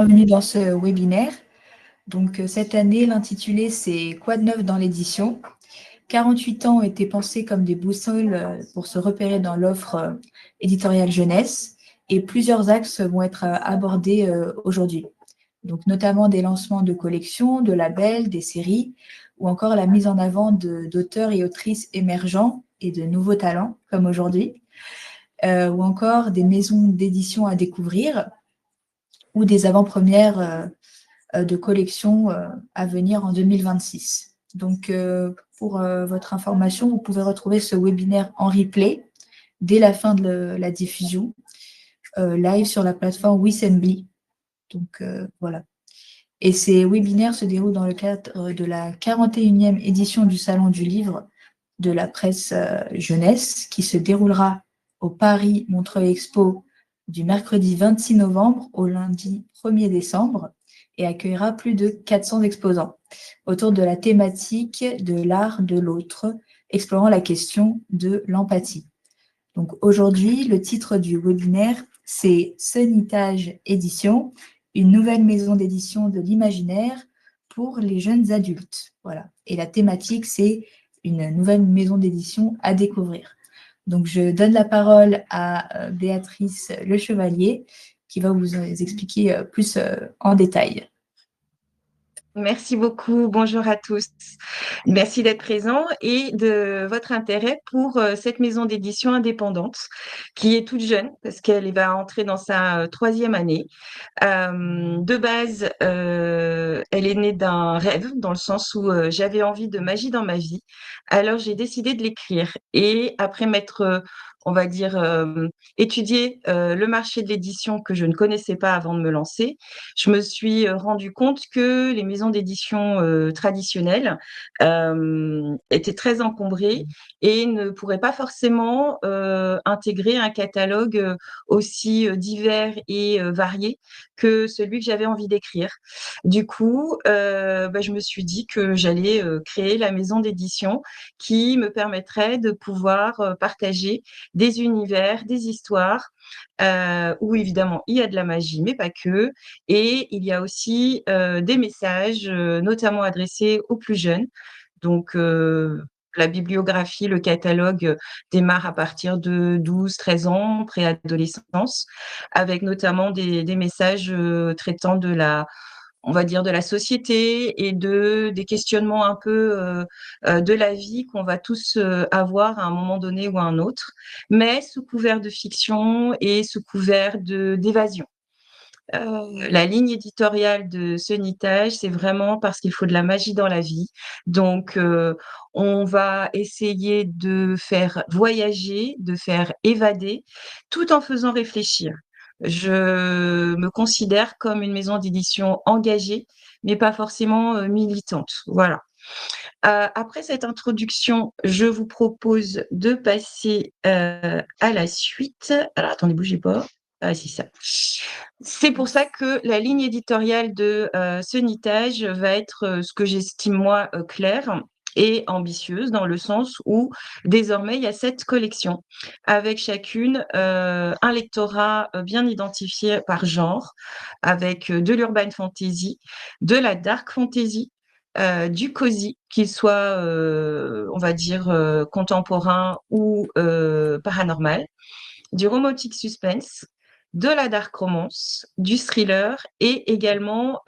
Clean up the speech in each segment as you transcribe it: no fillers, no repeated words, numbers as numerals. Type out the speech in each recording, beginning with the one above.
Bienvenue dans ce webinaire. Donc, cette année, l'intitulé, c'est Quoi de neuf dans l'édition? 48 ans ont été pensés comme des boussoles pour se repérer dans l'offre éditoriale jeunesse et plusieurs axes vont être abordés aujourd'hui. Donc, notamment des lancements de collections, de labels, des séries ou encore la mise en avant d'auteurs et autrices émergents et de nouveaux talents comme aujourd'hui, ou encore des maisons d'édition à découvrir ou des avant-premières de collections à venir en 2026. Donc, pour votre information, vous pouvez retrouver ce webinaire en replay dès la fin de la diffusion, live sur la plateforme Wissenby. Donc, voilà. Et ces webinaires se déroulent dans le cadre de la 41e édition du Salon du Livre de la presse jeunesse, qui se déroulera au Paris Montreuil Expo du mercredi 26 novembre au lundi 1er décembre et accueillera plus de 400 exposants autour de la thématique de l'art de l'autre, explorant la question de l'empathie. Donc aujourd'hui, le titre du webinaire, c'est Sonitage Édition, une nouvelle maison d'édition de l'imaginaire pour les jeunes adultes. Voilà. Et la thématique, c'est une nouvelle maison d'édition à découvrir. Donc, je donne la parole à Béatrice Le Chevalier, qui va vous expliquer plus en détail. Merci beaucoup. Bonjour à tous. Merci d'être présents et de votre intérêt pour cette maison d'édition indépendante qui est toute jeune parce qu'elle va entrer dans sa troisième année. De base, elle est née d'un rêve dans le sens où j'avais envie de magie dans ma vie. Alors j'ai décidé de l'écrire et après m'être on va dire, étudié le marché de l'édition que je ne connaissais pas avant de me lancer. Je me suis rendu compte que les maisons d'édition traditionnelles étaient très encombrées et ne pourraient pas forcément intégrer un catalogue aussi divers et varié que celui que j'avais envie d'écrire. Du coup, je me suis dit que j'allais créer la maison d'édition qui me permettrait de pouvoir partager des univers, des histoires, où évidemment il y a de la magie, mais pas que. Et il y a aussi des messages, notamment adressés aux plus jeunes. Donc, la bibliographie, le catalogue démarre à partir de 12, 13 ans, préadolescence, avec notamment des messages traitant de la, on va dire, de la société et des questionnements un peu de la vie qu'on va tous avoir à un moment donné ou à un autre, mais sous couvert de fiction et sous couvert d'évasion. La ligne éditoriale de Sonitage, c'est vraiment parce qu'il faut de la magie dans la vie. Donc, on va essayer de faire voyager, de faire évader, tout en faisant réfléchir. Je me considère comme une maison d'édition engagée, mais pas forcément militante. Voilà. Après cette introduction, je vous propose de passer à la suite. Alors, attendez, bougez pas. Ah, c'est ça. C'est pour ça que la ligne éditoriale de Sonitage va être ce que j'estime moi claire et ambitieuse dans le sens où désormais il y a 7 collections avec chacune un lectorat bien identifié par genre, avec de l'urban fantasy, de la dark fantasy, du cosy, qu'il soit on va dire contemporain ou paranormal, du romantic suspense, de la dark romance, du thriller et également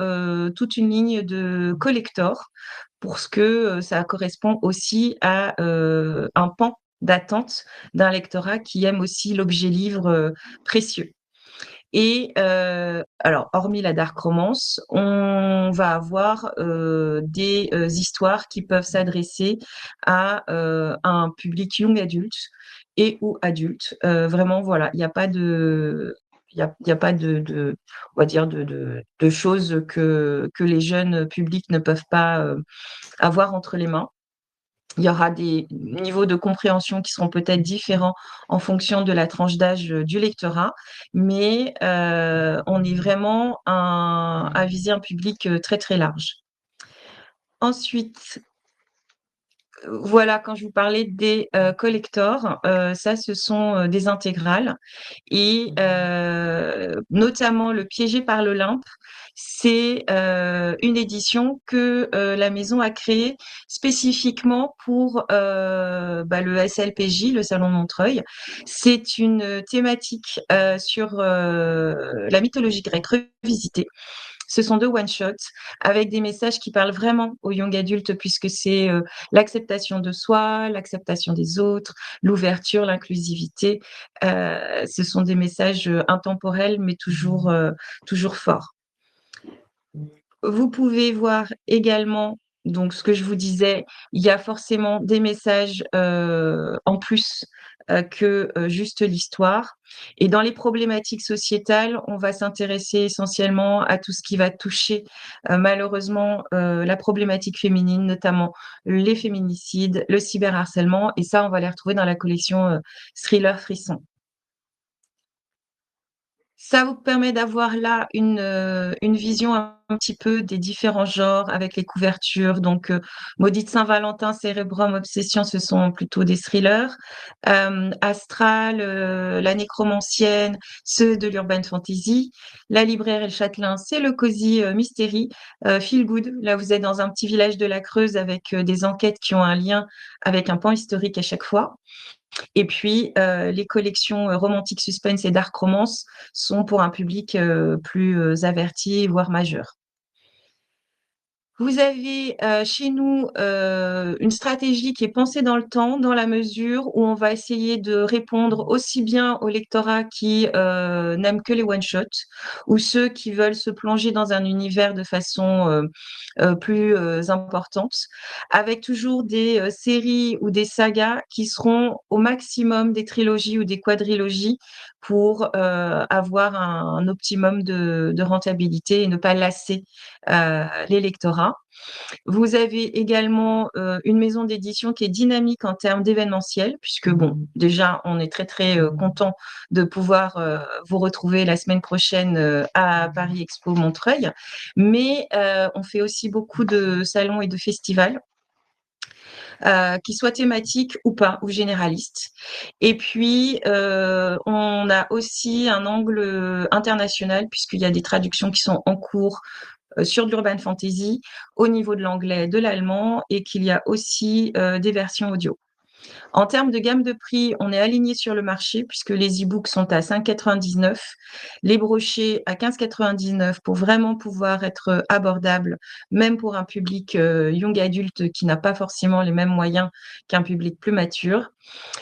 toute une ligne de collector pour ce que ça correspond aussi à un pan d'attente d'un lectorat qui aime aussi l'objet livre précieux. Et alors, hormis la dark romance, on va avoir des histoires qui peuvent s'adresser à un public young adulte et ou adulte. Vraiment, voilà, il n'y a pas de il y a pas on va dire de choses que les jeunes publics ne peuvent pas avoir entre les mains. Il y aura des niveaux de compréhension qui seront peut-être différents en fonction de la tranche d'âge du lectorat, mais on est vraiment à viser un public très très large. Ensuite, voilà, quand je vous parlais des collectors, ça, ce sont des intégrales et notamment le Piégé par l'Olympe C'est une édition que la maison a créée spécifiquement pour le SLPJ, le Salon de Montreuil. C'est une thématique sur la mythologie grecque revisitée. Ce sont 2 one-shots avec des messages qui parlent vraiment aux young adultes puisque c'est l'acceptation de soi, l'acceptation des autres, l'ouverture, l'inclusivité. Ce sont des messages intemporels mais toujours forts. Vous pouvez voir également, donc ce que je vous disais, il y a forcément des messages en plus que juste l'histoire. Et dans les problématiques sociétales, on va s'intéresser essentiellement à tout ce qui va toucher malheureusement la problématique féminine, notamment les féminicides, le cyberharcèlement. Et ça, on va les retrouver dans la collection Thriller Frisson. Ça vous permet d'avoir là une vision un petit peu des différents genres avec les couvertures. Donc, Maudite Saint-Valentin, Cérébrum, Obsession, ce sont plutôt des thrillers. Astral, La Nécromancienne, ceux de l'urban fantasy. La Libraire et le Châtelain, c'est le cosy mystery. Feel Good, là vous êtes dans un petit village de la Creuse avec des enquêtes qui ont un lien avec un pan historique à chaque fois. Et puis, les collections romantiques suspense et dark romance sont pour un public plus averti, voire majeur. Vous avez chez nous une stratégie qui est pensée dans le temps, dans la mesure où on va essayer de répondre aussi bien au lectorat qui n'aime que les one-shots ou ceux qui veulent se plonger dans un univers de façon plus importante, avec toujours des séries ou des sagas qui seront au maximum des trilogies ou des quadrilogies pour avoir un optimum de rentabilité et ne pas lasser les lectorats. Vous avez également une maison d'édition qui est dynamique en termes d'événementiel, puisque bon, déjà, on est très très content de pouvoir vous retrouver la semaine prochaine à Paris Expo Montreuil, mais on fait aussi beaucoup de salons et de festivals. Qui soient thématiques ou pas, ou généralistes. Et puis, on a aussi un angle international, puisqu'il y a des traductions qui sont en cours sur de l'urban fantasy au niveau de l'anglais, de l'allemand, et qu'il y a aussi des versions audio. En termes de gamme de prix, on est aligné sur le marché puisque les e-books sont à 5,99, les brochets à 15,99 pour vraiment pouvoir être abordables, même pour un public young adulte qui n'a pas forcément les mêmes moyens qu'un public plus mature.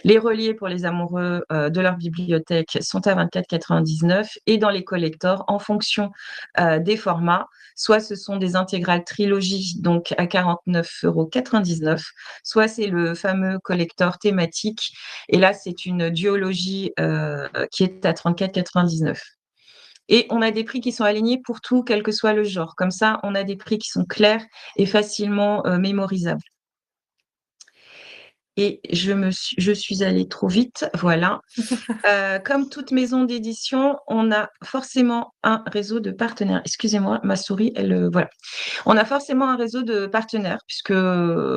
Les reliés pour les amoureux de leur bibliothèque sont à 24,99 et dans les collectors, en fonction des formats, soit ce sont des intégrales trilogie, donc à 49,99 €, soit c'est le fameux collector thématique. Et là, c'est une duologie qui est à 34,99. Et on a des prix qui sont alignés pour tout, quel que soit le genre. Comme ça, on a des prix qui sont clairs et facilement mémorisables. Et je suis allée trop vite, voilà. Comme toute maison d'édition, on a forcément un réseau de partenaires. Excusez-moi, ma souris, elle, voilà. On a forcément un réseau de partenaires puisque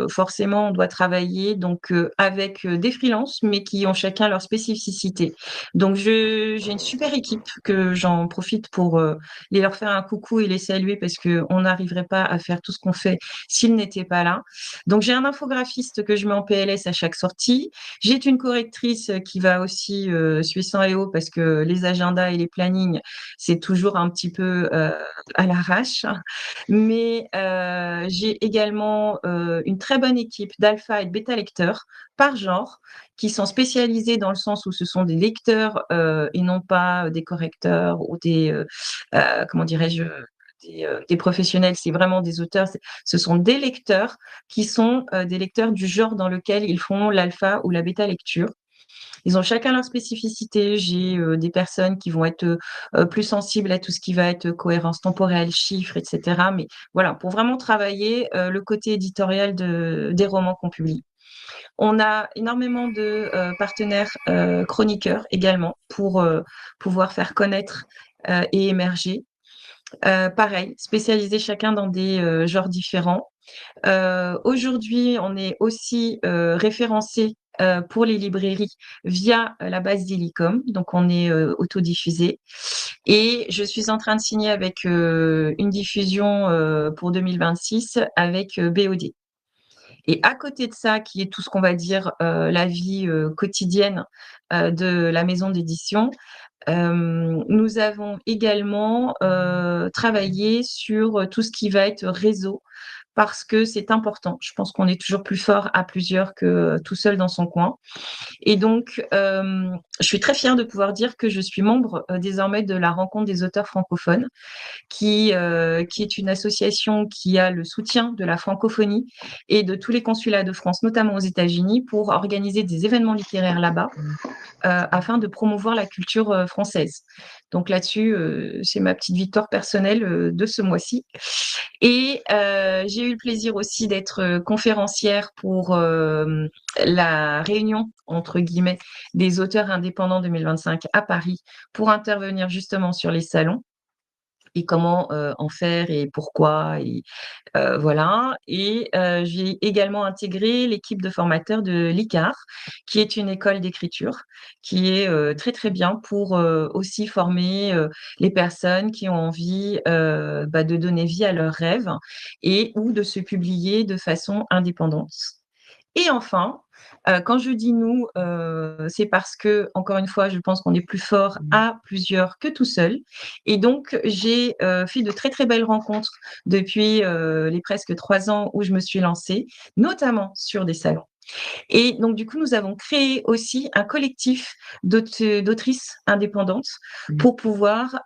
forcément on doit travailler donc avec des freelances, mais qui ont chacun leur spécificité. Donc j'ai une super équipe que j'en profite pour leur faire un coucou et les saluer parce que on n'arriverait pas à faire tout ce qu'on fait s'ils n'étaient pas là. Donc j'ai un infographiste que je mets en PLS à chaque sortie. J'ai une correctrice qui va aussi suivre sang et eau parce que les agendas et les plannings, c'est toujours un petit peu à l'arrache. Mais j'ai également une très bonne équipe d'alpha et de bêta lecteurs par genre qui sont spécialisés dans le sens où ce sont des lecteurs et non pas des correcteurs ou des, comment dirais-je, des professionnels, c'est vraiment des auteurs. Ce sont des lecteurs qui sont des lecteurs du genre dans lequel ils font l'alpha ou la bêta lecture. Ils ont chacun leur spécificité. J'ai des personnes qui vont être plus sensibles à tout ce qui va être cohérence temporelle, chiffres, etc. Mais voilà, pour vraiment travailler le côté éditorial des romans qu'on publie. On a énormément de partenaires chroniqueurs également pour pouvoir faire connaître et émerger. Pareil, spécialisés chacun dans des genres différents. Aujourd'hui, on est aussi référencé pour les librairies via la base d'Illicom, donc on est autodiffusé. Et je suis en train de signer avec une diffusion pour 2026 avec BOD. Et à côté de ça, qui est tout ce qu'on va dire la vie quotidienne de la maison d'édition, nous avons également travaillé sur tout ce qui va être réseau parce que c'est important. Je pense qu'on est toujours plus fort à plusieurs que tout seul dans son coin. Et donc, je suis très fière de pouvoir dire que je suis membre désormais de la Rencontre des auteurs francophones, qui est une association qui a le soutien de la francophonie et de tous les consulats de France, notamment aux États-Unis, pour organiser des événements littéraires là-bas afin de promouvoir la culture française. Donc là-dessus, c'est ma petite victoire personnelle de ce mois-ci. Et j'ai eu le plaisir aussi d'être conférencière pour la réunion, entre guillemets, des auteurs indépendants 2025 à Paris pour intervenir justement sur les salons et comment en faire et pourquoi et voilà. Et j'ai également intégré l'équipe de formateurs de l'ICAR, qui est une école d'écriture, qui est très très bien pour aussi former les personnes qui ont envie de donner vie à leurs rêves et ou de se publier de façon indépendante. Et enfin, quand je dis nous, c'est parce que, encore une fois, je pense qu'on est plus fort à plusieurs que tout seul. Et donc, j'ai fait de très très belles rencontres depuis les presque 3 ans où je me suis lancée, notamment sur des salons. Et donc, du coup, nous avons créé aussi un collectif d'autrices indépendantes pour pouvoir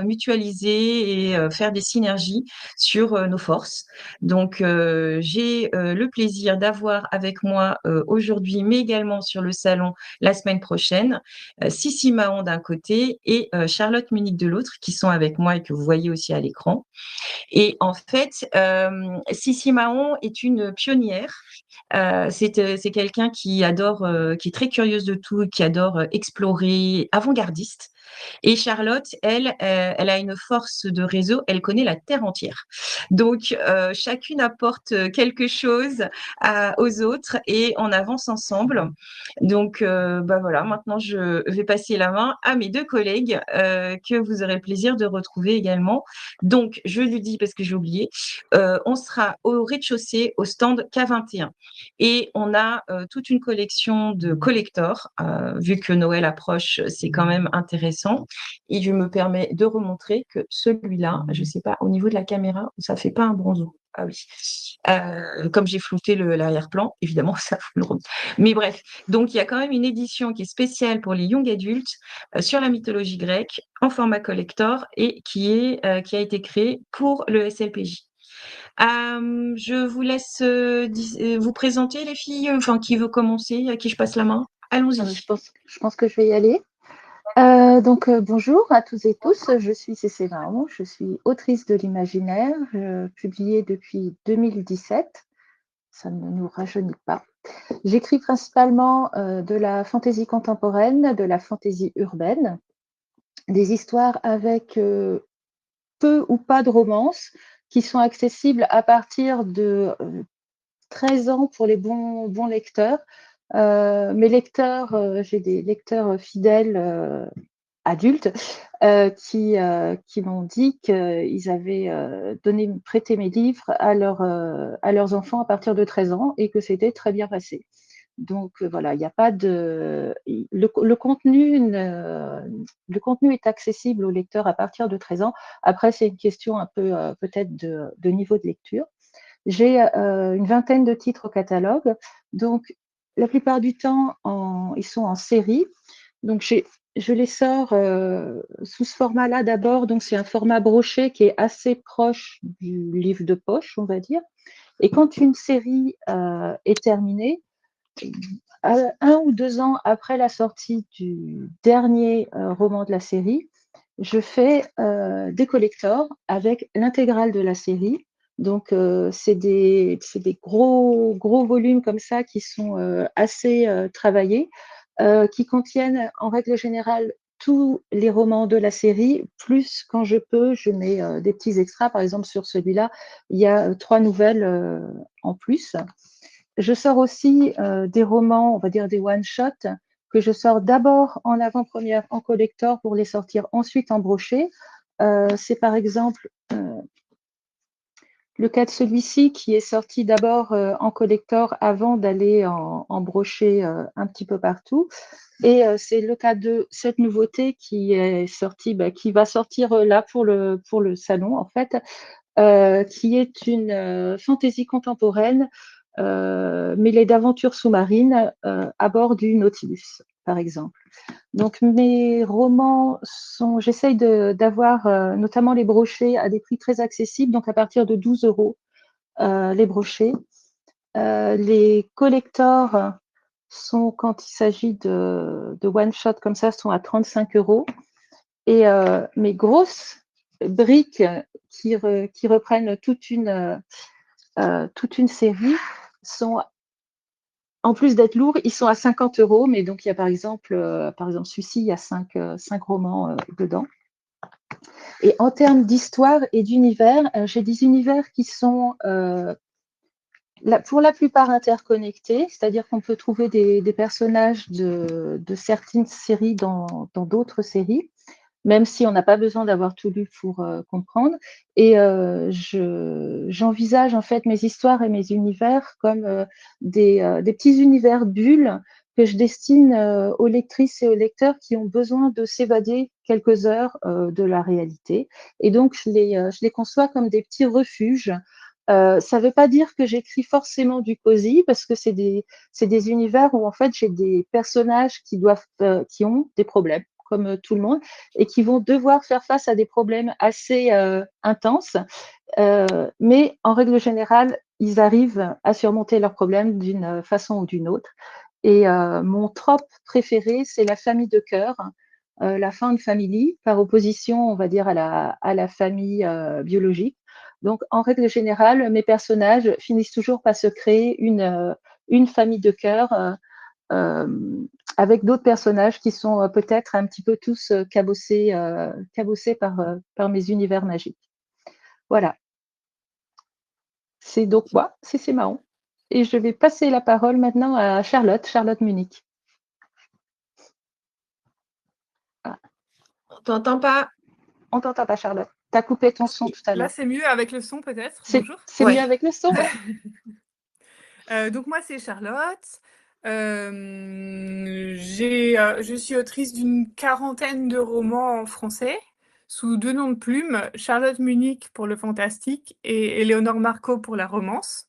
mutualiser et faire des synergies sur nos forces. Donc, j'ai le plaisir d'avoir avec moi aujourd'hui, mais également sur le salon la semaine prochaine, Sissi Mahon d'un côté et Charlotte Munich de l'autre, qui sont avec moi et que vous voyez aussi à l'écran. Et en fait, Sissi Mahon est une pionnière. C'est quelqu'un qui adore, qui est très curieuse de tout, qui adore explorer, avant-gardiste. Et Charlotte, elle, elle a une force de réseau, elle connaît la terre entière. Donc, chacune apporte quelque chose aux autres et on avance ensemble. Donc, voilà, maintenant je vais passer la main à mes deux collègues que vous aurez le plaisir de retrouver également. Donc, je lui dis, parce que j'ai oublié, on sera au rez-de-chaussée au stand K21. Et on a toute une collection de collectors, vu que Noël approche, c'est quand même intéressant. Et je me permets de remontrer que celui-là, je ne sais pas, au niveau de la caméra, ça ne fait pas un bronzo. Ah oui. Comme j'ai flouté l'arrière-plan, évidemment, ça fout le rond. Mais bref, donc il y a quand même une édition qui est spéciale pour les young adultes sur la mythologie grecque en format collector et qui a été créée pour le SLPJ. Je vous laisse vous présenter les filles, enfin qui veut commencer, à qui je passe la main. Allons-y. Je pense que je vais y aller. Bonjour à tous et tous, je suis Cécile Mahon, je suis autrice de l'imaginaire, publiée depuis 2017, ça ne nous rajeunit pas. J'écris principalement de la fantaisie contemporaine, de la fantaisie urbaine, des histoires avec peu ou pas de romance, qui sont accessibles à partir de 13 ans pour les bons lecteurs. Mes lecteurs, j'ai des lecteurs fidèles adultes qui m'ont dit qu'ils avaient prêté mes livres à leurs enfants à partir de 13 ans et que c'était très bien passé. Donc voilà, il n'y a pas de le contenu est accessible aux lecteurs à partir de 13 ans. Après, c'est une question un peu peut-être de niveau de lecture. J'ai une vingtaine de titres au catalogue. Donc la plupart du temps, ils sont en série. Donc je les sors sous ce format-là d'abord. Donc c'est un format broché qui est assez proche du livre de poche, on va dire. Et quand une série est terminée, 1 ou 2 ans après la sortie du dernier roman de la série, je fais des collectors avec l'intégrale de la série. Donc, c'est des gros volumes comme ça qui sont assez travaillés, qui contiennent en règle générale tous les romans de la série, plus quand je peux, je mets des petits extras. Par exemple, sur celui-là, il y a 3 nouvelles en plus. Je sors aussi des romans, on va dire des one-shots, que je sors d'abord en avant-première en collector pour les sortir ensuite en brochet. C'est par exemple le cas de celui-ci qui est sorti d'abord en collector avant d'aller en brochet un petit peu partout. Et c'est le cas de cette nouveauté qui est sortie, qui va sortir là pour le salon, en fait, qui est une fantaisie contemporaine mêlée d'aventures sous-marines à bord du Nautilus, par exemple. Donc mes romans j'essaye d'avoir notamment les brochets à des prix très accessibles, donc à partir de 12 euros les brochets. Les collectors sont, quand il s'agit de one-shot comme ça, sont à 35 euros. Et mes grosses briques qui reprennent toute une série sont, en plus d'être lourds, ils sont à 50 euros. Mais donc, il y a par exemple celui-ci, il y a 5 romans dedans. Et en termes d'histoire et d'univers, j'ai des univers qui sont pour la plupart interconnectés, c'est-à-dire qu'on peut trouver des personnages de certaines séries dans d'autres séries, même si on n'a pas besoin d'avoir tout lu pour comprendre. Et j'envisage en fait mes histoires et mes univers comme des petits univers bulles que je destine aux lectrices et aux lecteurs qui ont besoin de s'évader quelques heures de la réalité. Et donc, je les conçois comme des petits refuges. Ça ne veut pas dire que j'écris forcément du cosy, parce que c'est des univers où en fait j'ai des personnages qui ont des problèmes, comme tout le monde, et qui vont devoir faire face à des problèmes assez intenses. Mais en règle générale, ils arrivent à surmonter leurs problèmes d'une façon ou d'une autre. Et mon trope préféré, c'est la famille de cœur, la found family, par opposition, on va dire, à la famille biologique. Donc, en règle générale, mes personnages finissent toujours par se créer une famille de cœur avec d'autres personnages qui sont peut-être un petit peu tous cabossés par mes univers magiques. Voilà. C'est donc moi, c'est marrant. Et je vais passer la parole maintenant à Charlotte Munich. Voilà. On t'entend pas. On t'entend pas, Charlotte. Tu as coupé ton son tout à l'heure. Là, c'est mieux avec le son, peut-être. C'est Bonjour. mieux avec le son, ouais. Donc, moi, c'est Charlotte. Je suis autrice d'une quarantaine de romans en français, sous 2 noms de plume, Charlotte Munich pour le fantastique et Éléonore Marco pour la romance.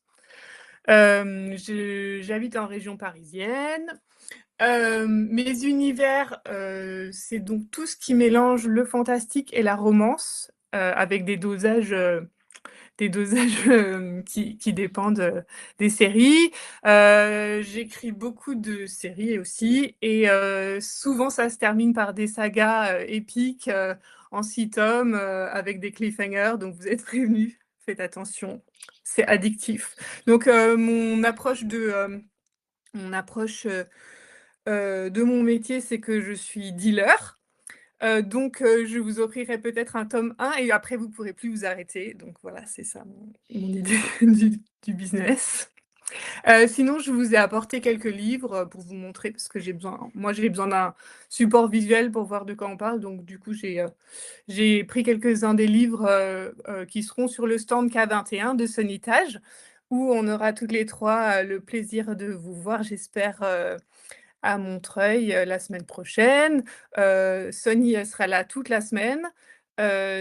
J'habite en région parisienne. Mes univers, c'est donc tout ce qui mélange le fantastique et la romance, avec des dosages qui dépendent des séries. J'écris beaucoup de séries aussi, et souvent ça se termine par des sagas épiques en 6 tomes avec des cliffhangers, donc vous êtes prévenus, faites attention, c'est addictif. Donc mon approche de mon métier, c'est que je suis dealer. Donc je vous offrirai peut-être un tome 1 et après vous ne pourrez plus vous arrêter. Donc voilà, c'est ça mon idée du business. Sinon, je vous ai apporté quelques livres pour vous montrer, parce que j'ai besoin d'un support visuel pour voir de quoi on parle. Donc du coup, j'ai pris quelques-uns des livres qui seront sur le stand K21 de Sonitage, où on aura toutes les 3 le plaisir de vous voir, j'espère, à Montreuil la semaine prochaine. Sony, elle sera là toute la semaine.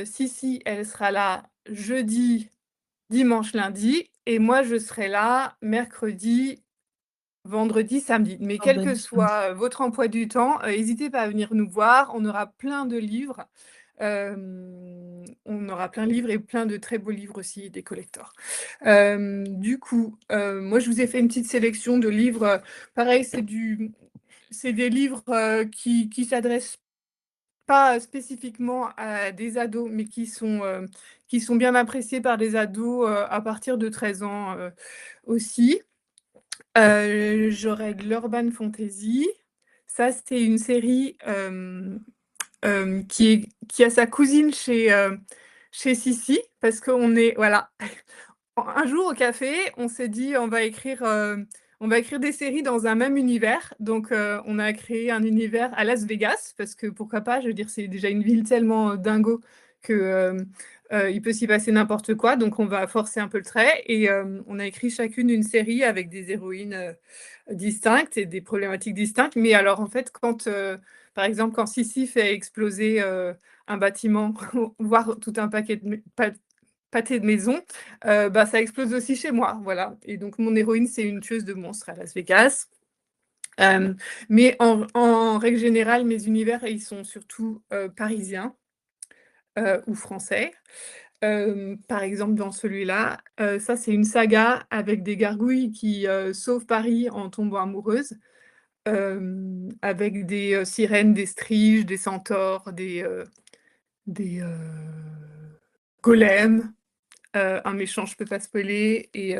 Sissi, elle sera là jeudi, dimanche, lundi. Et moi, je serai là mercredi, vendredi, samedi. Mais quel que soit votre emploi du temps, n'hésitez pas à venir nous voir. On aura plein de livres. On aura plein de livres et plein de très beaux livres aussi, des collectors. Du coup, moi, je vous ai fait une petite sélection de livres. Pareil, c'est des livres qui s'adressent pas spécifiquement à des ados, mais qui sont bien appréciés par des ados à partir de 13 ans aussi. J'aurais de l'urban fantasy. Ça, c'était une série qui a sa cousine chez Sissi, parce qu'on est, voilà. Un jour au café, on s'est dit on va écrire des séries dans un même univers. Donc on a créé un univers à Las Vegas, parce que pourquoi pas, je veux dire, c'est déjà une ville tellement dingo que il peut s'y passer n'importe quoi. Donc on va forcer un peu le trait et on a écrit chacune une série avec des héroïnes distinctes et des problématiques distinctes. Mais alors en fait, par exemple, quand Sissi fait exploser un bâtiment, voire tout un pâté de maison, bah, ça explose aussi chez moi, voilà. Et donc mon héroïne, c'est une tueuse de monstres à Las Vegas. Mais en règle générale, mes univers, ils sont surtout parisiens ou français. Par exemple, dans celui-là, ça, c'est une saga avec des gargouilles qui sauvent Paris en tombant amoureuses, avec des sirènes, des striges, des centaures, des golems. Un méchant, je peux pas spoiler. Et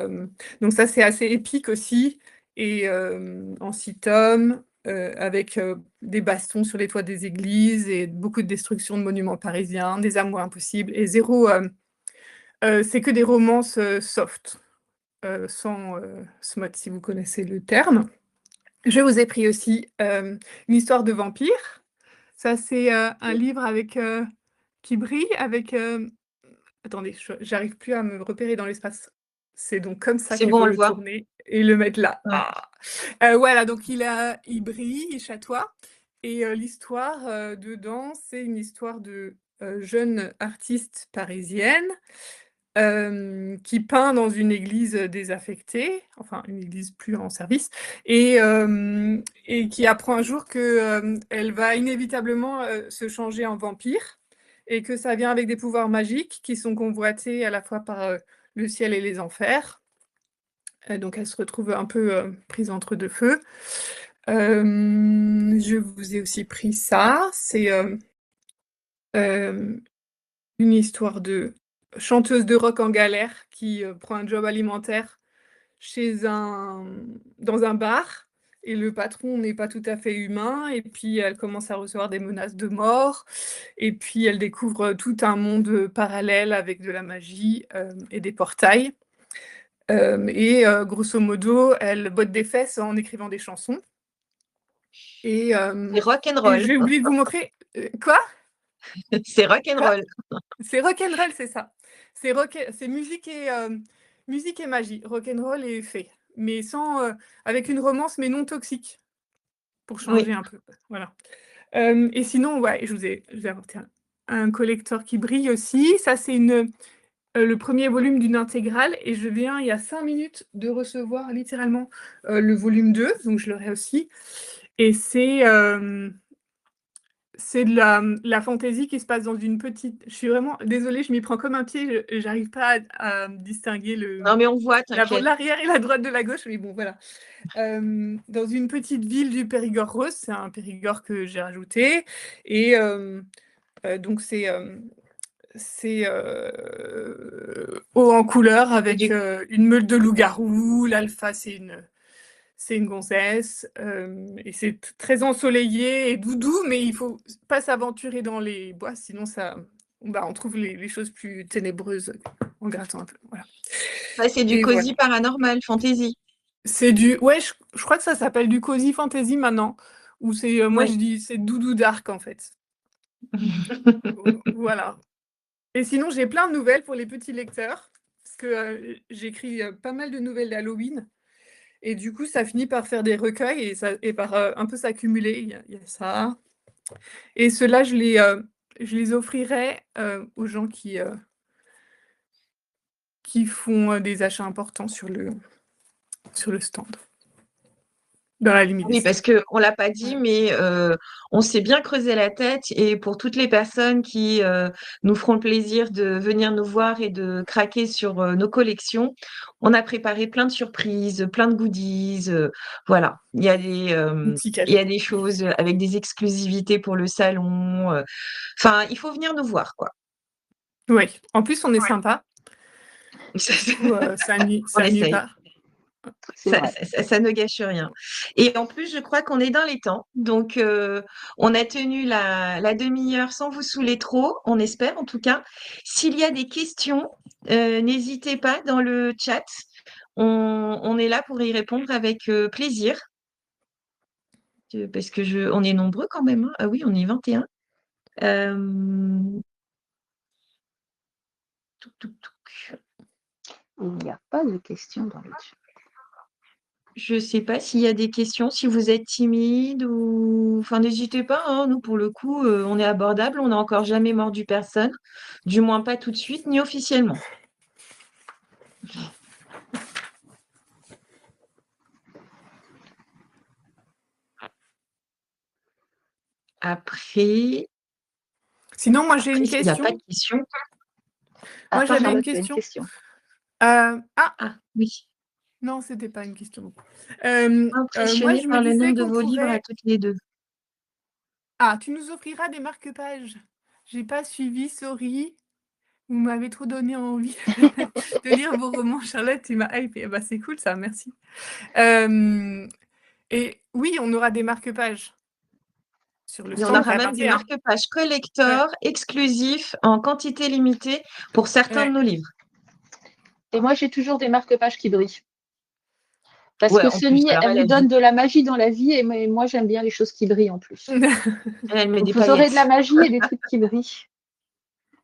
donc ça, c'est assez épique aussi. Et en 6 tomes, avec des bastons sur les toits des églises et beaucoup de destruction de monuments parisiens, des amours impossibles et zéro. C'est que des romances soft, sans smut, si vous connaissez le terme. Je vous ai pris aussi une histoire de vampire. Ça, c'est un livre qui brille avec. Attendez, j'arrive plus à me repérer dans l'espace. C'est donc comme ça C'est qu'il bon, faut on le le voit. tourner et le mettre là. Ouais. Voilà, donc il brille, il chatoie. Et l'histoire dedans, c'est une histoire de jeune artiste parisienne qui peint dans une église désaffectée, enfin une église plus en service, et qui apprend un jour qu'elle va inévitablement se changer en vampire, et que ça vient avec des pouvoirs magiques qui sont convoités à la fois par le ciel et les enfers. Donc elle se retrouve un peu prise entre deux feux. Je vous ai aussi pris ça. C'est une histoire de chanteuse de rock en galère qui prend un job alimentaire dans un bar, et le patron n'est pas tout à fait humain, et puis elle commence à recevoir des menaces de mort, et puis elle découvre tout un monde parallèle avec de la magie et des portails. Et grosso modo, elle botte des fesses en écrivant des chansons. Et C'est rock'n'roll. j'ai oublié de vous montrer. Quoi? C'est rock'n'roll. C'est rock'n'roll, c'est ça. C'est musique et magie, rock'n'roll et fée, mais avec une romance, mais non toxique, pour changer Oui. un peu. Voilà. Et sinon, ouais, je vous ai apporté un collector qui brille aussi. Ça, c'est le premier volume d'une intégrale, et je viens, il y a 5 minutes, de recevoir littéralement le volume 2, donc je l'aurai aussi. Et c'est de la fantaisie qui se passe dans une petite... Je suis vraiment désolée, je m'y prends comme un pied, j'arrive pas à distinguer Non, mais on voit, t'inquiète. l'arrière et la droite de la gauche, mais bon, voilà. Dans une petite ville du Périgord rose, c'est un Périgord que j'ai rajouté, et donc c'est haut en couleur, avec une meute de loups-garous. L'alpha, c'est une gonzesse, et c'est très ensoleillé et doudou, mais il faut pas s'aventurer dans les bois, sinon on trouve les choses plus ténébreuses en grattant un peu. Voilà. Ouais, c'est du Et cosy voilà. paranormal, fantasy. C'est ouais, je crois que ça s'appelle du cozy fantasy maintenant, ou c'est moi Ouais. je dis c'est doudou dark en fait. Voilà. Et sinon, j'ai plein de nouvelles pour les petits lecteurs, parce que j'écris pas mal de nouvelles d'Halloween. Et du coup, ça finit par faire des recueils et par un peu s'accumuler. Il y a ça. Et ceux-là, je les offrirai aux gens qui font des achats importants sur le stand, dans la limite des Oui, 100 parce qu'on ne l'a pas dit, Voilà. mais on s'est bien creusé la tête. Et pour toutes les personnes qui nous feront le plaisir de venir nous voir et de craquer sur nos collections, on a préparé plein de surprises, plein de goodies. Voilà, il y a Un petit il y a cadeau. des choses avec des exclusivités pour le salon. Enfin, il faut venir nous voir, quoi. Oui, en plus, on est sympa. Ça, Du coup, ça On nuit essaye. pas. C'est vrai. Ça ne gâche rien. Et en plus, je crois qu'on est dans les temps. Donc, on a tenu la demi-heure sans vous saouler trop, on espère en tout cas. S'il y a des questions, n'hésitez pas dans le chat. On est là pour y répondre avec plaisir. Parce que on est nombreux quand même, hein. Ah oui, on est 21. Touc, touc, touc. Il n'y a pas de questions dans le chat. Je ne sais pas s'il y a des questions, si vous êtes timide ou... Enfin, n'hésitez pas, hein. Nous, pour le coup, on est abordable, on n'a encore jamais mordu personne, du moins pas tout de suite, ni officiellement. Après, Sinon, moi, j'ai une s'il n'y a pas question. de questions... Moi, j'avais Charlotte, une tu as question. Ah, Ah, oui. non, c'était pas une question. Moi, Impressionnée je me par le disais nombre de qu'on vos livres à pourrait... toutes les deux. Ah, tu nous offriras des marque-pages. J'ai pas suivi, sorry. Vous m'avez trop donné envie de lire vos romans, Charlotte. Tu m'as hype. Bah, c'est cool, ça, merci. Et oui, on aura des marque-pages sur le Il y en stand aura même des réapparté, hein. marque-pages Ouais, collector exclusifs en quantité limitée pour certains de ouais. nos livres. Et moi, j'ai toujours des marque-pages qui brillent. Parce Ouais, que en plus, Sony, alors elle me donne de la magie dans la vie et moi, j'aime bien les choses qui brillent en plus. elle met Donc, des vous aurez de la paillettes. magie et des trucs qui brillent.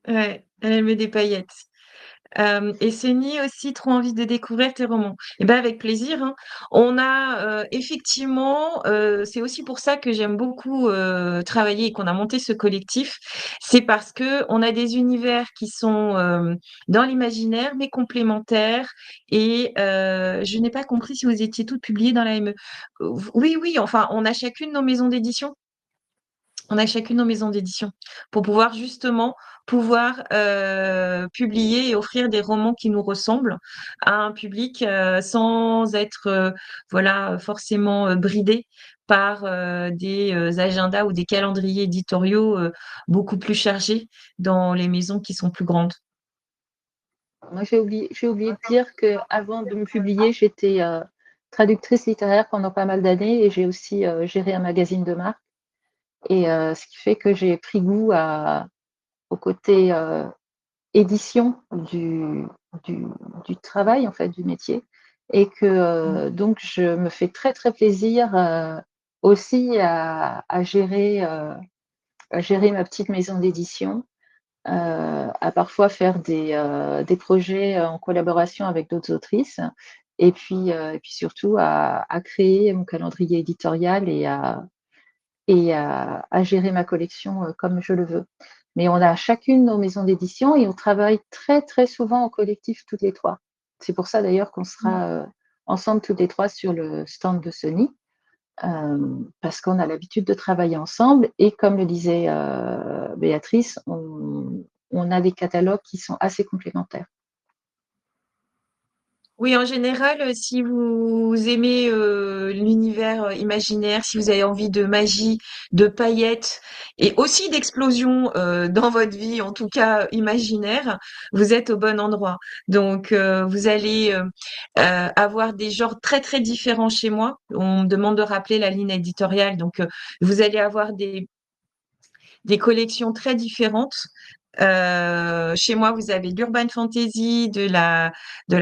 Ouais, elle met des paillettes. Et Séni aussi, trop envie de découvrir tes romans. Eh ben avec plaisir, hein. On a effectivement, c'est aussi pour ça que j'aime beaucoup travailler et qu'on a monté ce collectif. C'est parce que on a des univers qui sont dans l'imaginaire, mais complémentaires. Et je n'ai pas compris si vous étiez toutes publiées dans la ME. Oui, oui, enfin, on a chacune nos maisons d'édition. On a chacune nos maisons d'édition pour pouvoir justement publier et offrir des romans qui nous ressemblent à un public sans être voilà forcément bridé par des agendas ou des calendriers éditoriaux beaucoup plus chargés dans les maisons qui sont plus grandes. Moi, j'ai oublié de dire qu'avant de me publier, j'étais traductrice littéraire pendant pas mal d'années et j'ai aussi géré un magazine de marque. Et ce qui fait que j'ai pris goût au côté édition du travail, en fait, du métier. Et que donc, je me fais très, très plaisir aussi à gérer ma petite maison d'édition, à parfois faire des projets en collaboration avec d'autres autrices, et puis surtout à créer mon calendrier éditorial et à gérer ma collection comme je le veux. Mais on a chacune nos maisons d'édition et on travaille très, très souvent en collectif toutes les trois. C'est pour ça d'ailleurs qu'on sera ensemble toutes les trois sur le stand de Sony, parce qu'on a l'habitude de travailler ensemble et comme le disait Béatrice, on a des catalogues qui sont assez complémentaires. Oui, en général, si vous aimez l'univers imaginaire, si vous avez envie de magie, de paillettes et aussi d'explosions dans votre vie, en tout cas imaginaire, vous êtes au bon endroit. Donc, vous allez avoir des genres très, très différents chez moi. On me demande de rappeler la ligne éditoriale. Donc, vous allez avoir des collections très différentes. Chez moi, vous avez de l'urban fantasy, de la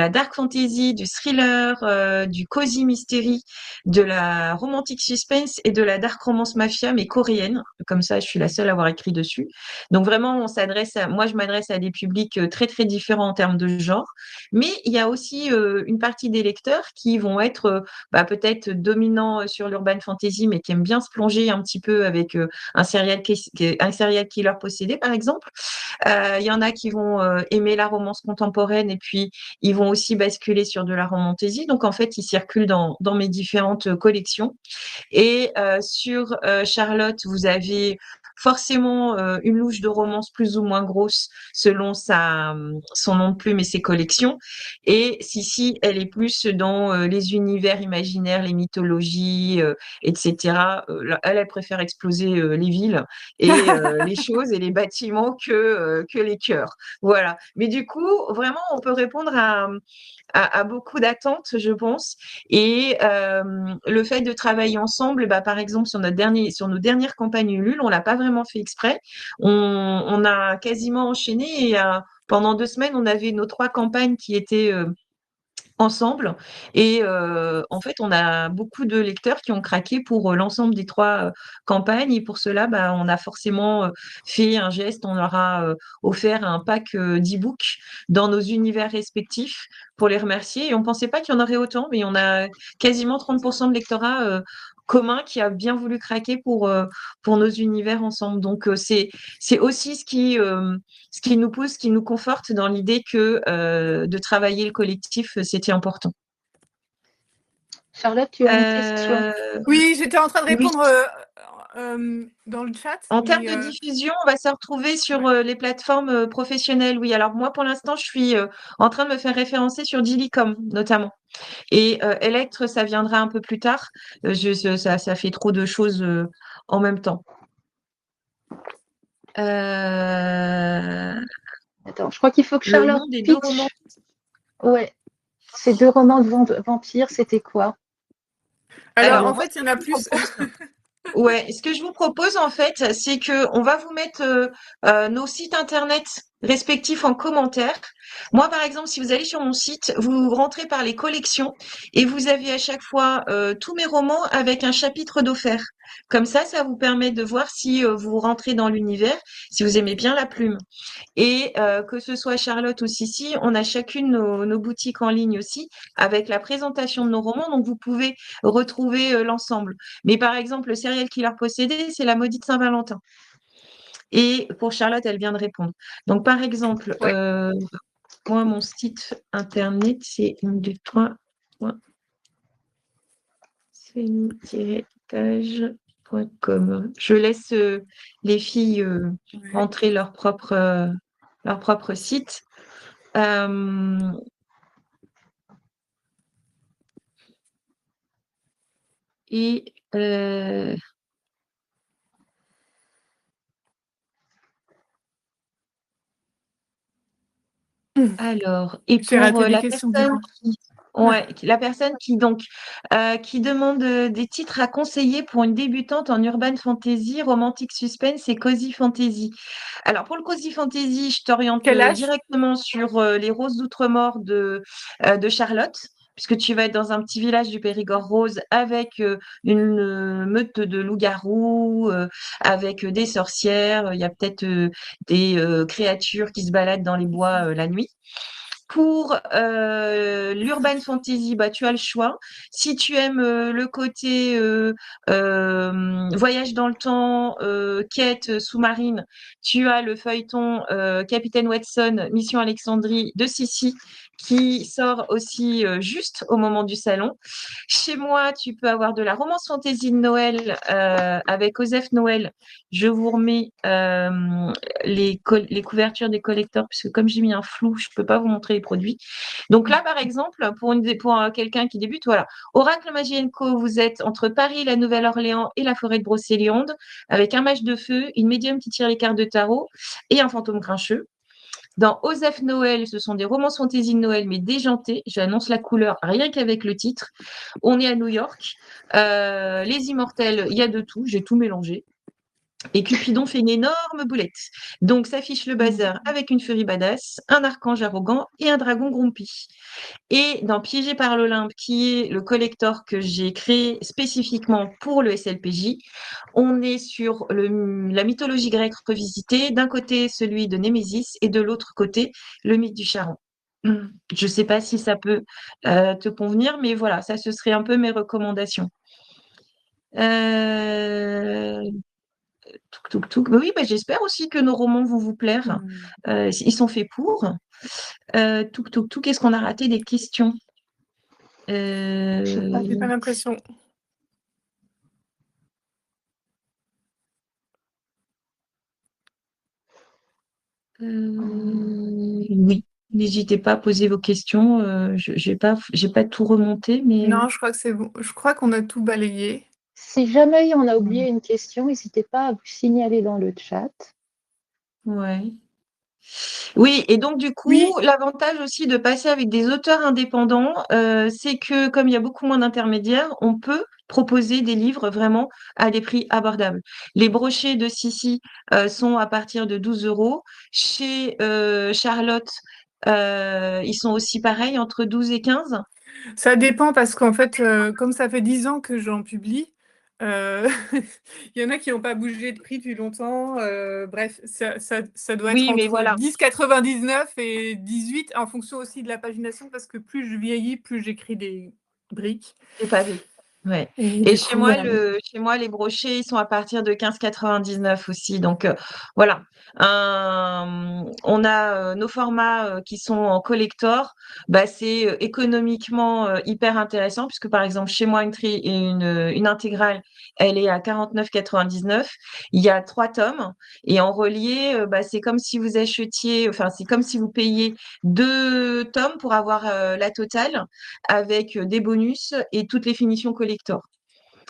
dark fantasy, du thriller, du cozy mystery, de la romantic suspense et de la dark romance mafia, mais coréenne. Comme ça, je suis la seule à avoir écrit dessus. Donc vraiment, moi, je m'adresse à des publics très très différents en termes de genre. Mais il y a aussi une partie des lecteurs qui vont être peut-être dominants sur l'urban fantasy, mais qui aiment bien se plonger un petit peu avec un serial killer possédé, par exemple. Il y en a qui vont aimer la romance contemporaine et puis ils vont aussi basculer sur de la romantasy. Donc en fait, ils circulent dans mes différentes collections. Et sur Charlotte, vous avez forcément une louche de romance plus ou moins grosse selon son nom de plume et ses collections. Et Sissi, elle est plus dans les univers imaginaires, les mythologies, etc. Elle préfère exploser les villes et les choses et les bâtiments que les cœurs. Voilà. Mais du coup, vraiment, on peut répondre à beaucoup d'attentes, je pense. Et le fait de travailler ensemble, bah, par exemple, sur nos dernières campagnes Ulule, on l'a pas vraiment fait exprès. On a quasiment enchaîné et pendant 2 semaines, on avait nos 3 campagnes qui étaient ensemble. Et en fait, on a beaucoup de lecteurs qui ont craqué pour l'ensemble des 3 campagnes. Et pour cela, bah, on a forcément fait un geste. On leur a offert un pack d'e-books dans nos univers respectifs pour les remercier. Et on pensait pas qu'il y en aurait autant, mais on a quasiment 30% de lectorat commun qui a bien voulu craquer pour nos univers ensemble. Donc, c'est aussi ce qui nous pousse, ce qui nous conforte dans l'idée que de travailler le collectif, c'était important. Charlotte, tu as une question? Oui, j'étais en train de Oui. répondre dans le chat. En termes mais, de diffusion, on va se retrouver sur les plateformes professionnelles. Oui, alors moi, pour l'instant, je suis en train de me faire référencer sur Dilicom, notamment. Et Electre, ça viendra un peu plus tard. Ça fait trop de choses en même temps. Attends, je crois qu'il faut que Le Charlotte nom des 2 pitch. romans. Ouais. Ces 2 romans de vampires, c'était quoi? Alors, en moi, fait, il y en a plus. Ouais, ce que je vous propose en fait, c'est que on va vous mettre nos sites internet respectifs en commentaire. Moi, par exemple, si vous allez sur mon site, vous rentrez par les collections et vous avez à chaque fois tous mes romans avec un chapitre d'offert. Comme ça vous permet de voir si vous rentrez dans l'univers, si vous aimez bien la plume. Et que ce soit Charlotte ou Sissi, on a chacune nos boutiques en ligne aussi avec la présentation de nos romans, donc vous pouvez retrouver l'ensemble. Mais par exemple, le serial killer possédé, c'est La Maudite Saint-Valentin. Et pour Charlotte, elle vient de répondre. Donc par exemple, Ouais. moi, mon site internet, c'est 1, 2, 3, céline-page.com. Je laisse les filles Ouais. entrer leur propre site. Et alors, et J'ai pour raté des la questions du personne coup. la personne qui donc qui demande des titres à conseiller pour une débutante en urban fantasy, romantique suspense et cozy fantasy. Alors pour le cozy fantasy, je t'oriente Quel âge? directement sur Les Roses d'Outremort de Charlotte, puisque tu vas être dans un petit village du Périgord rose avec une meute de loups-garous, avec des sorcières. Il y a peut-être des créatures qui se baladent dans les bois la nuit. Pour l'urban fantasy, bah, tu as le choix. Si tu aimes le côté voyage dans le temps, quête sous-marine, tu as le feuilleton Capitaine Watson, Mission Alexandrie de Sissi, qui sort aussi juste au moment du salon. Chez moi, tu peux avoir de la romance fantasy de Noël avec Osef Noël. Je vous remets les couvertures des collecteurs, puisque comme j'ai mis un flou, je peux pas vous montrer les produits. Donc là, par exemple, pour quelqu'un qui débute, voilà. Oracle Magie & Co, vous êtes entre Paris, la Nouvelle-Orléans et la forêt de Brocéliande, avec un mage de feu, une médium qui tire les cartes de tarot et un fantôme grincheux. Dans Osef Noël, ce sont des romances fantasy de Noël, mais déjantées. J'annonce la couleur rien qu'avec le titre. On est à New York. Les Immortels, il y a de tout. J'ai tout mélangé. Et Cupidon fait une énorme boulette. Donc s'affiche le bazar avec une furie badass, un archange arrogant et un dragon grumpy. Et dans Piégé par l'Olympe, qui est le collector que j'ai créé spécifiquement pour le SLPJ, on est sur la mythologie grecque revisitée. D'un côté, celui de Némésis et de l'autre côté, le mythe du Charon. Je ne sais pas si ça peut te convenir, mais voilà, ça, ce serait un peu mes recommandations. Oui, bah, j'espère aussi que nos romans vont vous plaire. Ils sont faits pour. Qu'est-ce qu'on a raté des questions? J'ai pas Euh, l'impression. Oui, n'hésitez pas à poser vos questions. J'ai pas tout remonté, mais Non, je crois que c'est bon. Je crois qu'on a tout balayé. Si jamais on a oublié une question, n'hésitez pas à vous signaler dans le chat. ouais. Oui, et donc du coup, Oui, l'avantage aussi de passer avec des auteurs indépendants, c'est que comme il y a beaucoup moins d'intermédiaires, on peut proposer des livres vraiment à des prix abordables. Les brochets de Sissi sont à partir de 12 euros. Chez Charlotte, ils sont aussi pareils, entre 12 et 15. ça dépend parce qu'en fait, comme ça fait 10 ans que j'en publie, il y en a qui n'ont pas bougé de prix depuis longtemps. Bref, ça doit être Oui, mais entre voilà, 10,99 et 18 en fonction aussi de la pagination parce que plus je vieillis, plus j'écris des briques. c'est pavé. Ouais. Et Et du coup, voilà. chez moi, les brochets, ils sont à partir de 15,99 aussi. Donc voilà. On a nos formats qui sont en collector. Bah, c'est économiquement hyper intéressant puisque par exemple chez moi une intégrale, elle est à 49,99. Il y a 3 tomes et en relié, bah, c'est comme si vous achetiez, enfin c'est comme si vous payiez 2 tomes pour avoir la totale avec des bonus et toutes les finitions collector.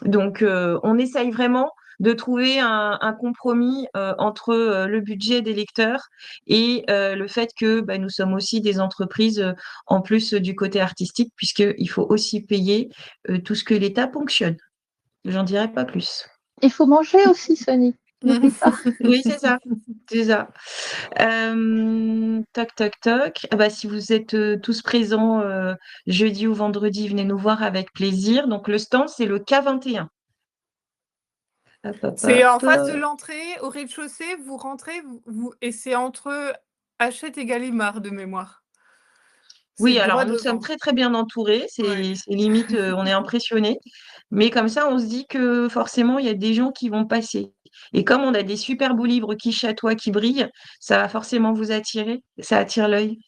Donc, on essaye vraiment de trouver un compromis entre le budget des lecteurs et le fait que bah, nous sommes aussi des entreprises en plus du côté artistique, puisqu'il faut aussi payer tout ce que l'État ponctionne. J'en dirai pas plus. Il faut manger aussi, Sony. N'oublie pas. Oui, c'est ça. C'est ça. Toc, toc, toc. Ah bah, si vous êtes tous présents jeudi ou vendredi, venez nous voir avec plaisir. Donc, le stand, c'est le K21. Hop, hop, C'est en face de hop. l'entrée, au rez-de-chaussée, vous rentrez, et c'est entre Hachette et Gallimard de mémoire. C'est Oui, alors droit nous sommes devant. très très bien entourés, Ouais. c'est limite, on est impressionnés, mais comme ça on se dit que forcément il y a des gens qui vont passer. Et comme on a des super beaux livres qui chatoient, qui brillent, ça va forcément vous attirer, ça attire l'œil.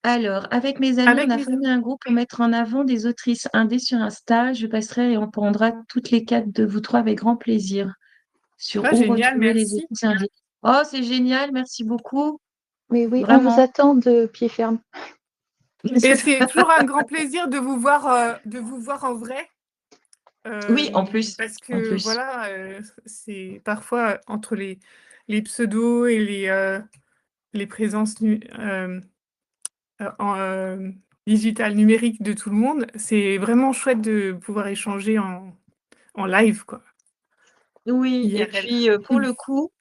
Alors, avec mes amis, on Avec a mes formé un groupe pour mettre en avant des autrices indées sur Insta. Je passerai et on prendra toutes les 4 de vous 3 avec grand plaisir. Sur Ah, où génial, retrouver les merci. autrices indées. Oh, c'est génial, merci beaucoup, Oui, oui, on vous vraiment. attend de pied ferme. Et c'est toujours un grand plaisir de vous voir en vrai. Oui, en plus, Parce en que plus. voilà, c'est parfois entre les pseudos et les présences digitales numériques de tout le monde, c'est vraiment chouette de pouvoir échanger en live, quoi, Oui, et IRL. puis pour le coup,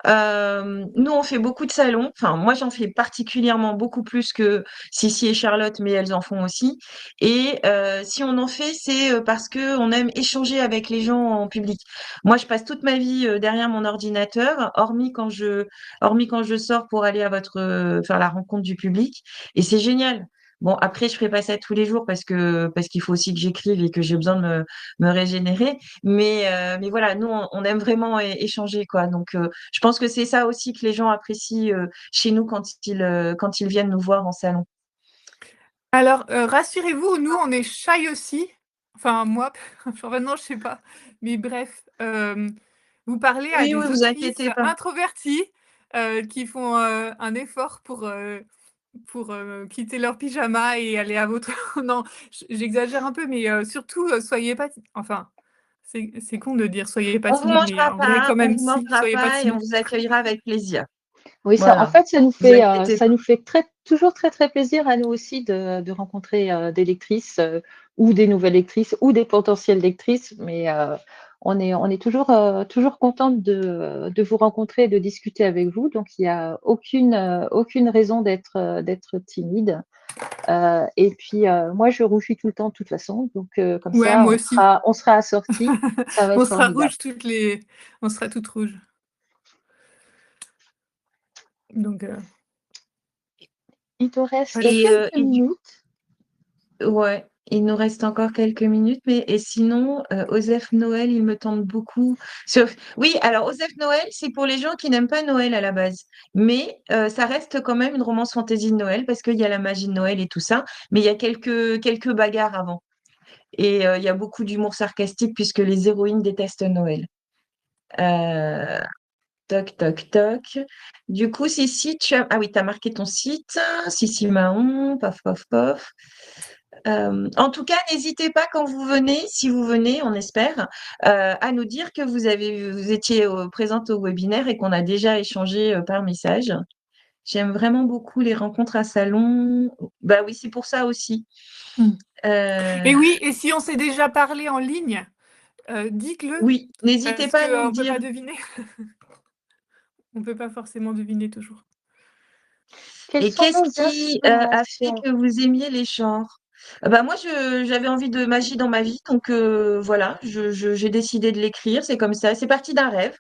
nous on fait beaucoup de salons. Enfin, moi j'en fais particulièrement beaucoup plus que Sissi et Charlotte, mais elles en font aussi. Et si on en fait, c'est parce que on aime échanger avec les gens en public. Moi, je passe toute ma vie derrière mon ordinateur, hormis quand je sors pour aller à faire la rencontre du public. Et c'est génial. Bon, après, je ferai pas ça tous les jours parce qu'il faut aussi que j'écrive et que j'ai besoin de me régénérer. Mais voilà, nous, on aime vraiment échanger, quoi. Donc, je pense que c'est ça aussi que les gens apprécient chez nous quand ils viennent nous voir en salon. Alors, rassurez-vous, nous, on est shy aussi. Enfin, moi, enfin, maintenant, je sais pas. Mais bref, vous parlez à Oui, oui, des vous autrices inquiétez pas. introverties qui font un effort pour quitter leur pyjama et aller à votre. Non, j'exagère un peu, mais surtout, soyez pas. Enfin, c'est con de dire soyez pas On vous timide, mais mangera en vrai, pas, quand on même, vous si, mangera soyez pas pas et on timide. vous accueillera avec plaisir. Oui, ça, en Voilà. fait, Vous inquiétez ça pas. nous fait toujours très, très plaisir à nous aussi de rencontrer des lectrices ou des nouvelles lectrices ou des potentielles lectrices. Mais on est toujours contente de vous rencontrer et de discuter avec vous. Donc, il n'y a aucune raison d'être timide. Et puis, moi, je rougis tout le temps de toute façon. Donc, comme Ouais, ça, moi aussi. on sera assortis. Ça va On être sera formidable. rouges on sera toutes rouges. Donc, Il te reste voilà. Et, quelques minutes. ouais, il nous reste encore quelques minutes, mais et sinon, Osef Noël, il me tente beaucoup. Oui, alors Osef Noël, c'est pour les gens qui n'aiment pas Noël à la base, mais ça reste quand même une romance fantasy de Noël parce qu'il y a la magie de Noël et tout ça, mais il y a quelques bagarres avant. Et il y a beaucoup d'humour sarcastique puisque les héroïnes détestent Noël. Euh, Toc, toc, toc. Du coup, Sissi, ah oui, tu as marqué ton site. Sissi Mahon, paf, paf, paf. En tout cas, n'hésitez pas quand vous venez, si vous venez, on espère, à nous dire que vous étiez présente au webinaire et qu'on a déjà échangé par message. J'aime vraiment beaucoup les rencontres à salon. Bah oui, c'est pour ça aussi. Et oui, et si on s'est déjà parlé en ligne, dites-le. Oui, n'hésitez Parce pas à nous qu'on le ne peut dire. pas deviner. On ne peut pas forcément deviner toujours. Quelles Et sont qu'est-ce vos qui a fait inspirations? que vous aimiez les genres? Bah moi, j'avais envie de magie dans ma vie, donc voilà, j'ai décidé de l'écrire. C'est comme ça. C'est parti d'un rêve,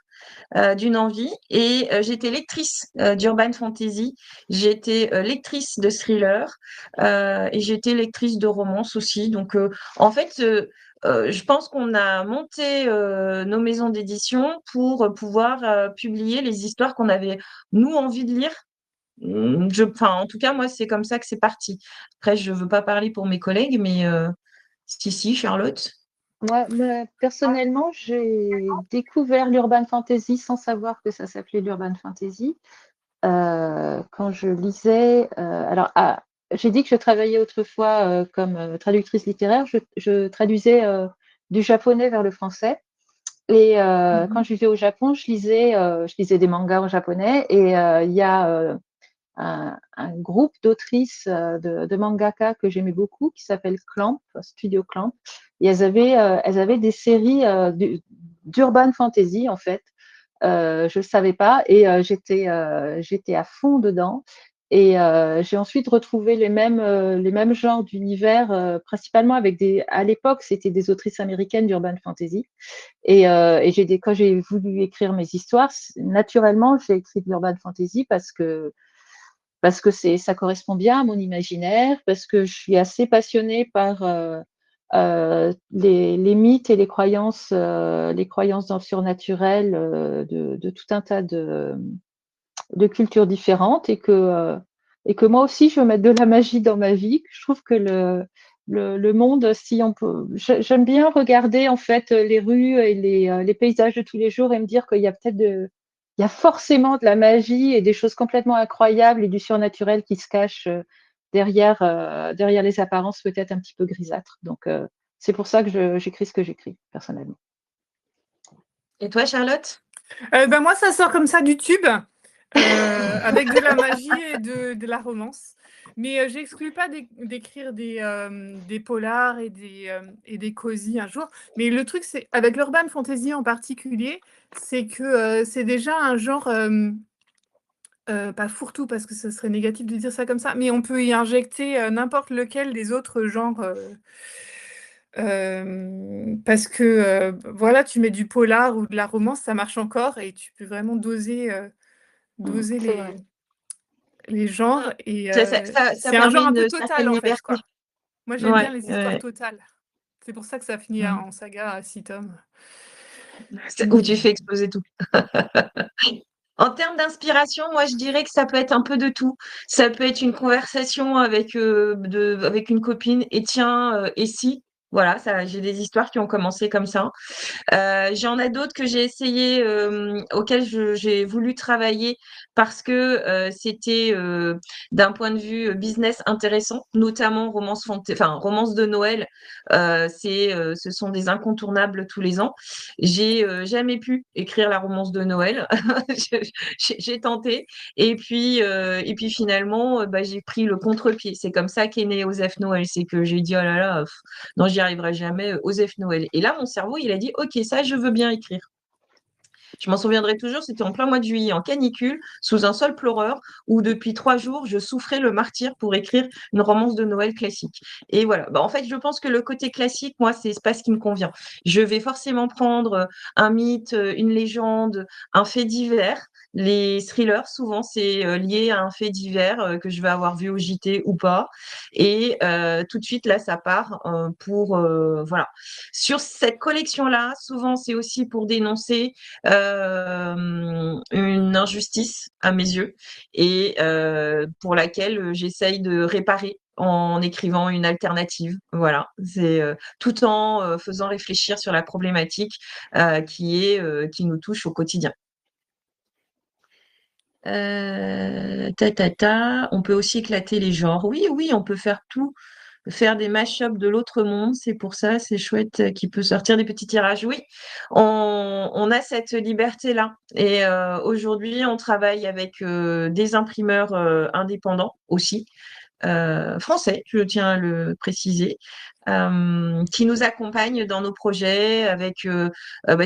d'une envie. Et j'étais lectrice d'urban fantasy, j'étais lectrice de thriller et j'étais lectrice de romance aussi. Donc en fait, je pense qu'on a monté nos maisons d'édition pour pouvoir publier les histoires qu'on avait, nous, envie de lire. Enfin, en tout cas, moi, c'est comme ça que c'est parti. Après, je ne veux pas parler pour mes collègues, mais si, Charlotte. Moi, personnellement, j'ai découvert l'urban fantasy sans savoir que ça s'appelait l'urban fantasy. Quand je lisais, j'ai dit que je travaillais autrefois comme traductrice littéraire. Je traduisais du japonais vers le français. Et quand je vivais au Japon, je lisais des mangas en japonais. Et il y a un groupe d'autrices de mangaka que j'aimais beaucoup qui s'appelle Clamp, Studio Clamp. Et elles avaient des séries d'urban fantasy en fait. Je ne le savais pas et j'étais à fond dedans. Et j'ai ensuite retrouvé les mêmes genres d'univers, principalement à l'époque, c'était des autrices américaines d'urban fantasy. Et quand j'ai voulu écrire mes histoires, naturellement, j'ai écrit de l'urban fantasy parce que ça correspond bien à mon imaginaire, parce que je suis assez passionnée par les mythes et les croyances dans le surnaturel de tout un tas de cultures différentes et que moi aussi je veux mettre de la magie dans ma vie. Je trouve que le monde, si on peut, j'aime bien regarder en fait les rues et les paysages de tous les jours et me dire qu'il y a il y a forcément de la magie et des choses complètement incroyables et du surnaturel qui se cachent derrière les apparences peut-être un petit peu grisâtres. Donc c'est pour ça que j'écris ce que j'écris personnellement. Et toi, Charlotte? Moi, ça sort comme ça du tube, avec de la magie et de la romance. Mais j'exclus pas d'écrire des polars et des cosy un jour. Mais le truc, c'est avec l'urban fantasy en particulier, c'est que c'est déjà un genre pas fourre-tout parce que ce serait négatif de dire ça comme ça, mais on peut y injecter n'importe lequel des autres genres. Parce que voilà, tu mets du polar ou de la romance, ça marche encore et tu peux vraiment doser les genres et Ça c'est un permet genre un peu une total certaine en fait, liberté. quoi. Moi, j'aime bien Ouais, les histoires ouais. totales. C'est pour ça que ça finit en saga à 6 tomes. Où tu fais exploser tout. En termes d'inspiration, moi, je dirais que ça peut être un peu de tout. Ça peut être une conversation avec une copine et tiens, et si? Voilà, j'ai des histoires qui ont commencé comme ça. J'en ai d'autres que j'ai essayé, auxquelles j'ai voulu travailler parce que c'était d'un point de vue business intéressant, notamment romance de Noël. Ce sont des incontournables tous les ans. J'ai jamais pu écrire la romance de Noël. J'ai tenté et puis finalement, j'ai pris le contre-pied. C'est comme ça qu'est né Osef Noël. C'est que j'ai dit oh là là, non, j'y arriverai jamais, Osef Noël. Et là, mon cerveau, il a dit ok, ça, je veux bien écrire. Je m'en souviendrai toujours, c'était en plein mois de juillet, en canicule, sous un sol pleureur, où depuis 3 jours, je souffrais le martyre pour écrire une romance de Noël classique. Et voilà. En fait, je pense que le côté classique, moi, c'est pas ce qui me convient. Je vais forcément prendre un mythe, une légende, un fait divers. Les thrillers, souvent, c'est lié à un fait divers que je vais avoir vu au JT ou pas. Et tout de suite, là, ça part pour voilà. Sur cette collection-là, souvent, c'est aussi pour dénoncer une injustice à mes yeux et pour laquelle j'essaye de réparer en écrivant une alternative. Voilà, c'est tout en faisant réfléchir sur la problématique qui nous touche au quotidien. On peut aussi éclater les genres. Oui, oui, on peut faire tout, faire des mash-ups de l'autre monde. C'est pour ça, c'est chouette qu'il peut sortir des petits tirages. Oui, on a cette liberté-là. Et aujourd'hui, on travaille avec des imprimeurs indépendants aussi. Français, je tiens à le préciser, qui nous accompagnent dans nos projets avec,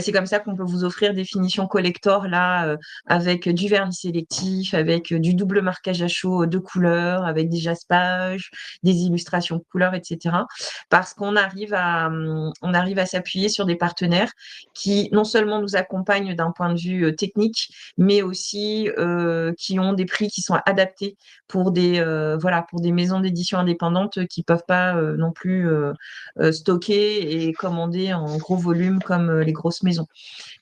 c'est comme ça qu'on peut vous offrir des finitions collector là, avec du vernis sélectif, avec du double marquage à chaud de couleurs, avec des jaspages, des illustrations de couleurs, etc. Parce qu'on arrive on arrive à s'appuyer sur des partenaires qui non seulement nous accompagnent d'un point de vue technique, mais aussi qui ont des prix qui sont adaptés pour pour des maisons d'édition indépendantes qui peuvent pas non plus stocker et commander en gros volume comme les grosses maisons.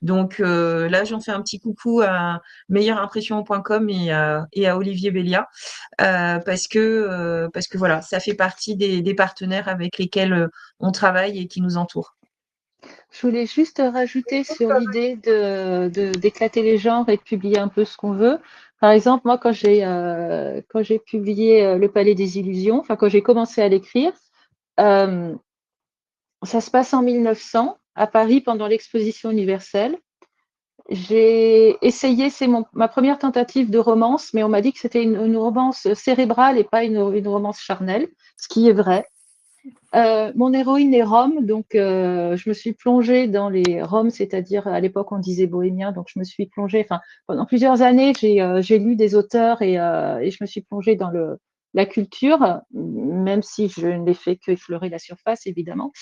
Donc là, j'en fais un petit coucou à meilleureimpression.com et à Olivier Bélia parce que voilà, ça fait partie des partenaires avec lesquels on travaille et qui nous entourent. Je voulais juste rajouter sur l'idée d'éclater les genres et de publier un peu ce qu'on veut. Par exemple, moi, quand j'ai publié Le Palais des Illusions, enfin quand j'ai commencé à l'écrire, ça se passe en 1900 à Paris pendant l'exposition universelle. J'ai essayé, c'est ma première tentative de romance, mais on m'a dit que c'était une romance cérébrale et pas une romance charnelle, ce qui est vrai. Mon héroïne est rome, donc je me suis plongée dans les roms, c'est-à-dire à l'époque on disait bohémien, donc je me suis plongée, enfin pendant plusieurs années j'ai lu des auteurs et je me suis plongée dans la culture, même si je n'ai fait qu'effleurer la surface évidemment.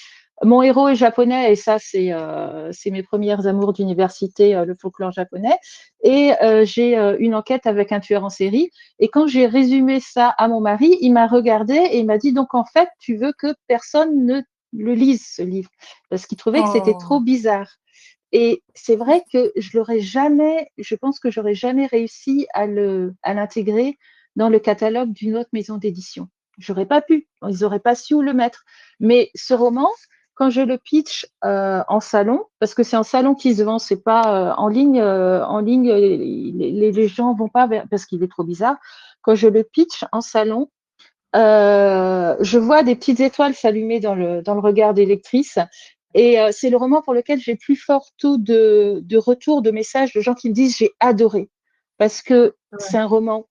Mon héros est japonais et ça c'est mes premières amours d'université, le folklore japonais. Et j'ai une enquête avec un tueur en série. Et quand j'ai résumé ça à mon mari, il m'a regardé et il m'a dit donc en fait tu veux que personne ne le lise ce livre parce qu'il trouvait que c'était trop bizarre. Et c'est vrai que je pense que j'aurais jamais réussi à l'intégrer dans le catalogue d'une autre maison d'édition. J'aurais pas pu, ils n'auraient pas su où le mettre. Mais ce roman, quand je le pitch en salon, parce que c'est en salon qu'il se vend, c'est pas en ligne. En ligne, les gens vont pas parce qu'il est trop bizarre. Quand je le pitch en salon, je vois des petites étoiles s'allumer dans le regard des lectrices. Et c'est le roman pour lequel j'ai plus fort taux de retours, de messages de gens qui me disent j'ai adoré. Parce que c'est un roman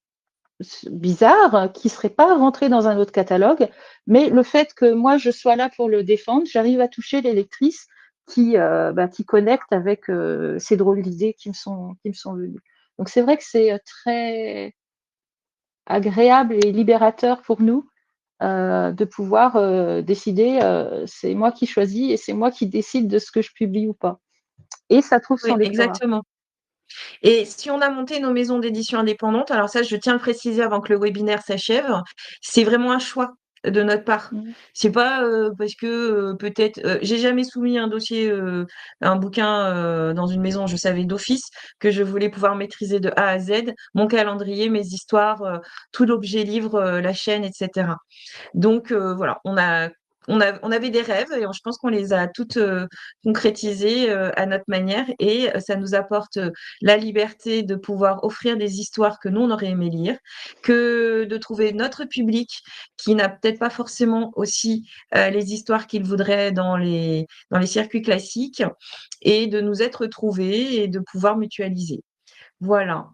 bizarre qui serait pas rentré dans un autre catalogue, mais le fait que moi je sois là pour le défendre, j'arrive à toucher les lectrices qui connectent avec ces drôles d'idées qui me sont venues. Donc c'est vrai que c'est très agréable et libérateur pour nous de pouvoir décider, c'est moi qui choisis et c'est moi qui décide de ce que je publie ou pas. Et ça trouve son Oui, lectorat. exactement. Et si on a monté nos maisons d'édition indépendantes, alors ça, je tiens à le préciser avant que le webinaire s'achève, c'est vraiment un choix de notre part. C'est pas parce que peut-être j'ai jamais soumis un dossier, un bouquin dans une maison, je savais d'office que je voulais pouvoir maîtriser de A à Z mon calendrier, mes histoires, tout l'objet livre, la chaîne, etc. Donc voilà, on avait des rêves et je pense qu'on les a toutes concrétisés à notre manière et ça nous apporte la liberté de pouvoir offrir des histoires que nous, on aurait aimé lire, que de trouver notre public qui n'a peut-être pas forcément aussi les histoires qu'il voudrait dans les circuits classiques et de nous être retrouvés et de pouvoir mutualiser. Voilà.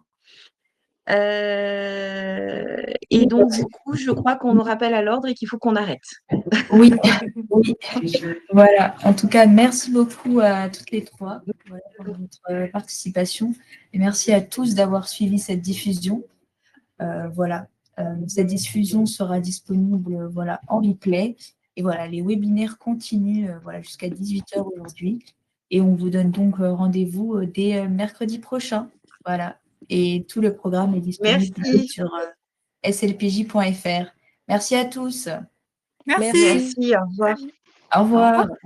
Et donc, du coup, je crois qu'on nous rappelle à l'ordre et qu'il faut qu'on arrête. Oui, oui. Voilà. En tout cas, merci beaucoup à toutes les trois pour votre participation. Et merci à tous d'avoir suivi cette diffusion. Voilà. Cette diffusion sera disponible en replay. Et voilà, les webinaires continuent jusqu'à 18h aujourd'hui. Et on vous donne donc rendez-vous dès mercredi prochain. Voilà. Et tout le programme est disponible sur slpj.fr. Merci à tous. Merci. Merci, au revoir. Au revoir. Au revoir.